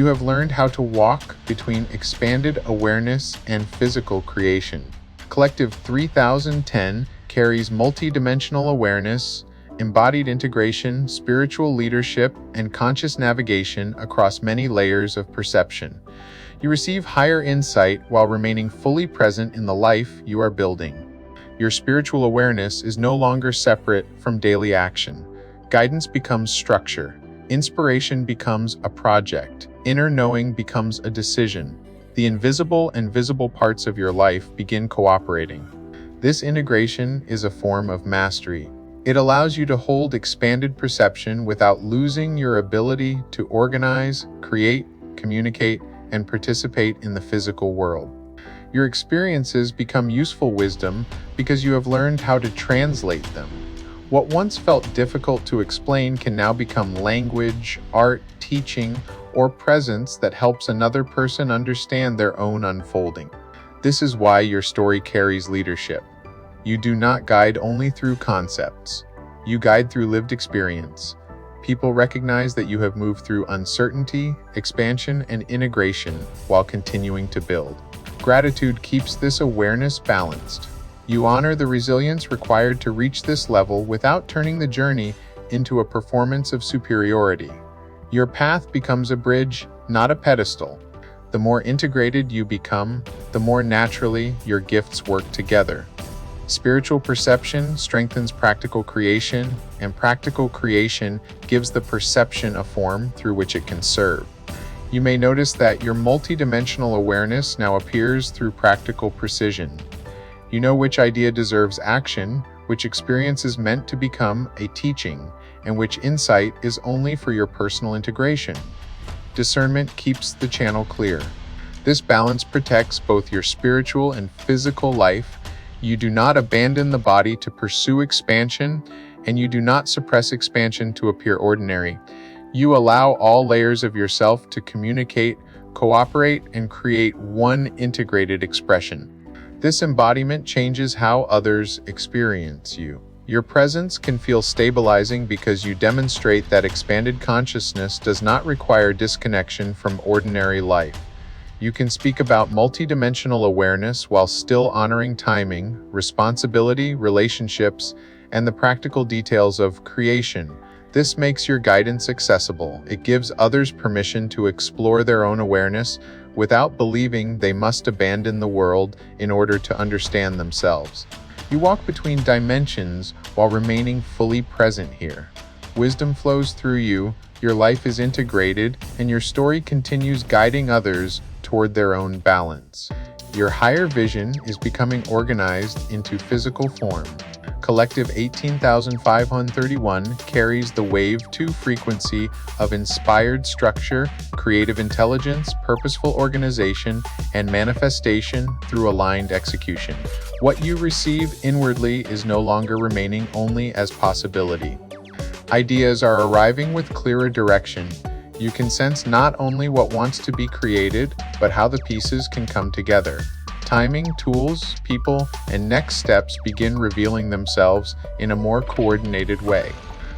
You have learned how to walk between expanded awareness and physical creation. Collective 3010 carries multidimensional awareness, embodied integration, spiritual leadership, and conscious navigation across many layers of perception. You receive higher insight while remaining fully present in the life you are building. Your spiritual awareness is no longer separate from daily action. Guidance becomes structure. Inspiration becomes a project. Inner knowing becomes a decision. The invisible and visible parts of your life begin cooperating. This integration is a form of mastery. It allows you to hold expanded perception without losing your ability to organize, create, communicate, and participate in the physical world. Your experiences become useful wisdom because you have learned how to translate them. What once felt difficult to explain can now become language, art, teaching, or presence that helps another person understand their own unfolding. This is why your story carries leadership. You do not guide only through concepts. You guide through lived experience. People recognize that you have moved through uncertainty, expansion, and integration while continuing to build. Gratitude keeps this awareness balanced. You honor the resilience required to reach this level without turning the journey into a performance of superiority. Your path becomes a bridge, not a pedestal. The more integrated you become, the more naturally your gifts work together. Spiritual perception strengthens practical creation, and practical creation gives the perception a form through which it can serve. You may notice that your multidimensional awareness now appears through practical precision. You know which idea deserves action, which experience is meant to become a teaching, and which insight is only for your personal integration. Discernment keeps the channel clear. This balance protects both your spiritual and physical life. You do not abandon the body to pursue expansion, and you do not suppress expansion to appear ordinary. You allow all layers of yourself to communicate, cooperate, and create one integrated expression. This embodiment changes how others experience you. Your presence can feel stabilizing because you demonstrate that expanded consciousness does not require disconnection from ordinary life. You can speak about multidimensional awareness while still honoring timing, responsibility, relationships, and the practical details of creation. This makes your guidance accessible. It gives others permission to explore their own awareness without believing they must abandon the world in order to understand themselves. You walk between dimensions while remaining fully present here. Wisdom flows through you, your life is integrated, and your story continues guiding others toward their own balance. Your higher vision is becoming organized into physical form. Collective 18,531 carries the Wave 2 frequency of inspired structure, creative intelligence, purposeful organization, and manifestation through aligned execution. What you receive inwardly is no longer remaining only as possibility. Ideas are arriving with clearer direction. You can sense not only what wants to be created, but how the pieces can come together. Timing, tools, people, and next steps begin revealing themselves in a more coordinated way.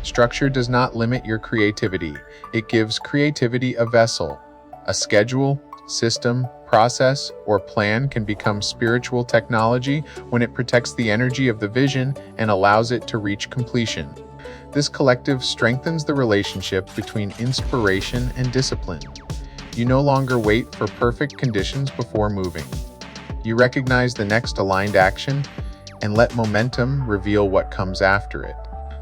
Structure does not limit your creativity. It gives creativity a vessel. A schedule, system, process, or plan can become spiritual technology when it protects the energy of the vision and allows it to reach completion. This collective strengthens the relationship between inspiration and discipline. You no longer wait for perfect conditions before moving. You recognize the next aligned action and let momentum reveal what comes after it.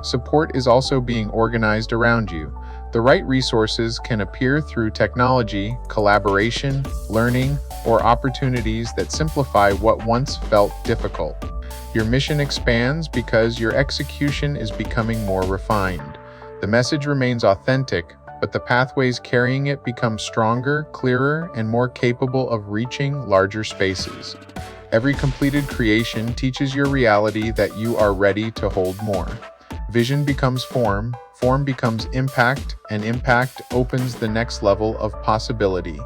Support is also being organized around you. The right resources can appear through technology, collaboration, learning, or opportunities that simplify what once felt difficult. Your mission expands because your execution is becoming more refined. The message remains authentic, but the pathways carrying it become stronger, clearer, and more capable of reaching larger spaces. Every completed creation teaches your reality that you are ready to hold more. Vision becomes form, form becomes impact, and impact opens the next level of possibility.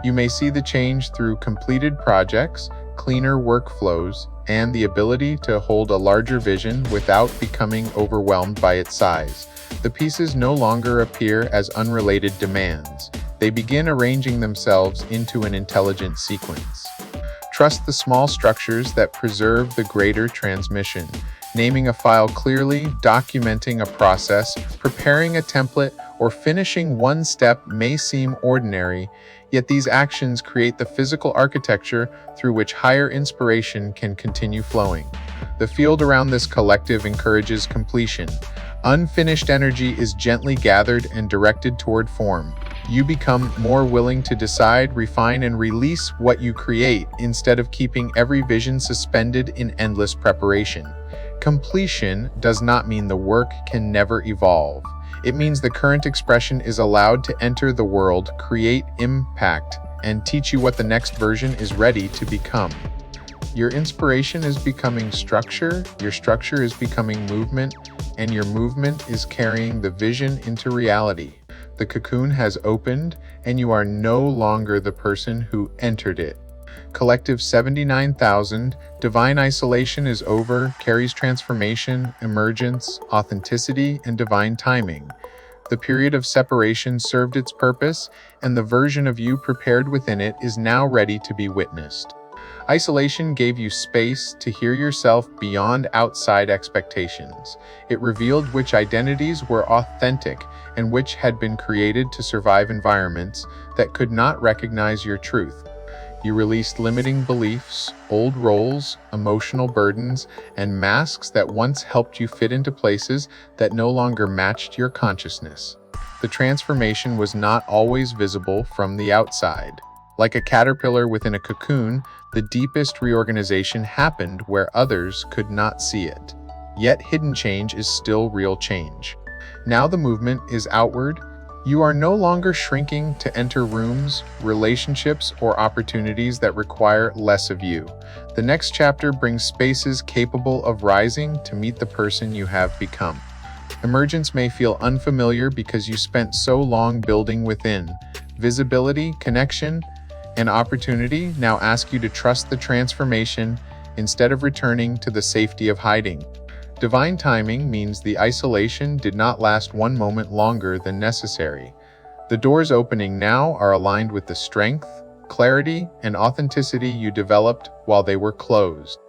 You may see the change through completed projects, cleaner workflows, and the ability to hold a larger vision without becoming overwhelmed by its size. The pieces no longer appear as unrelated demands. they begin arranging themselves into an intelligent sequence. Trust the small structures that preserve the greater transmission. Naming a file clearly, documenting a process, preparing a template, or finishing one step may seem ordinary, yet these actions create the physical architecture through which higher inspiration can continue flowing. The field around this collective encourages completion. Unfinished energy is gently gathered and directed toward form. You become more willing to decide, refine, and release what you create instead of keeping every vision suspended in endless preparation. Completion does not mean the work can never evolve. It means the current expression is allowed to enter the world, create impact, and teach you what the next version is ready to become. Your inspiration is becoming structure, your structure is becoming movement, and your movement is carrying the vision into reality. The cocoon has opened, and you are no longer the person who entered it. Collective 79,000, divine isolation is over, carries transformation, emergence, authenticity, and divine timing. The period of separation served its purpose, and the version of you prepared within it is now ready to be witnessed. Isolation gave you space to hear yourself beyond outside expectations. It revealed which identities were authentic and which had been created to survive environments that could not recognize your truth. You released limiting beliefs, old roles, emotional burdens, and masks that once helped you fit into places that no longer matched your consciousness. The transformation was not always visible from the outside. Like a caterpillar within a cocoon, the deepest reorganization happened where others could not see it. Yet hidden change is still real change. Now the movement is outward. You are no longer shrinking to enter rooms, relationships, or opportunities that require less of you. The next chapter brings spaces capable of rising to meet the person you have become. Emergence may feel unfamiliar because you spent so long building within. Visibility, connection, and opportunity now ask you to trust the transformation instead of returning to the safety of hiding. Divine timing means the isolation did not last one moment longer than necessary. The doors opening now are aligned with the strength, clarity, and authenticity you developed while they were closed.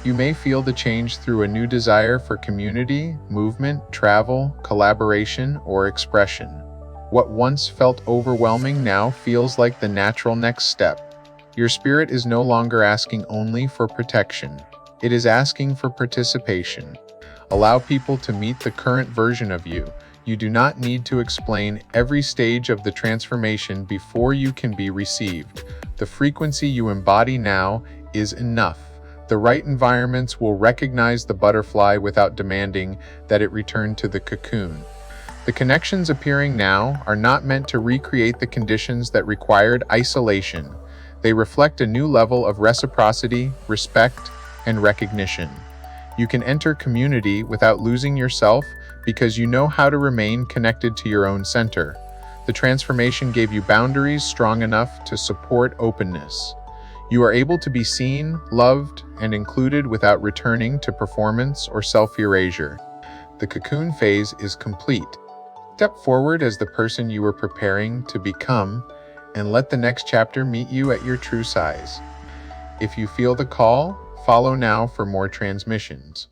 You may feel the change through a new desire for community, movement, travel, collaboration, or expression. What once felt overwhelming now feels like the natural next step. Your spirit is no longer asking only for protection. It is asking for participation. Allow people to meet the current version of you. You do not need to explain every stage of the transformation before you can be received. The frequency you embody now is enough. The right environments will recognize the butterfly without demanding that it return to the cocoon. The connections appearing now are not meant to recreate the conditions that required isolation. They reflect a new level of reciprocity, respect, and recognition. You can enter community without losing yourself because you know how to remain connected to your own center. The transformation gave you boundaries strong enough to support openness. You are able to be seen, loved, and included without returning to performance or self-erasure. The cocoon phase is complete. Step forward as the person you were preparing to become, and let the next chapter meet you at your true size. If you feel the call, follow now for more transmissions.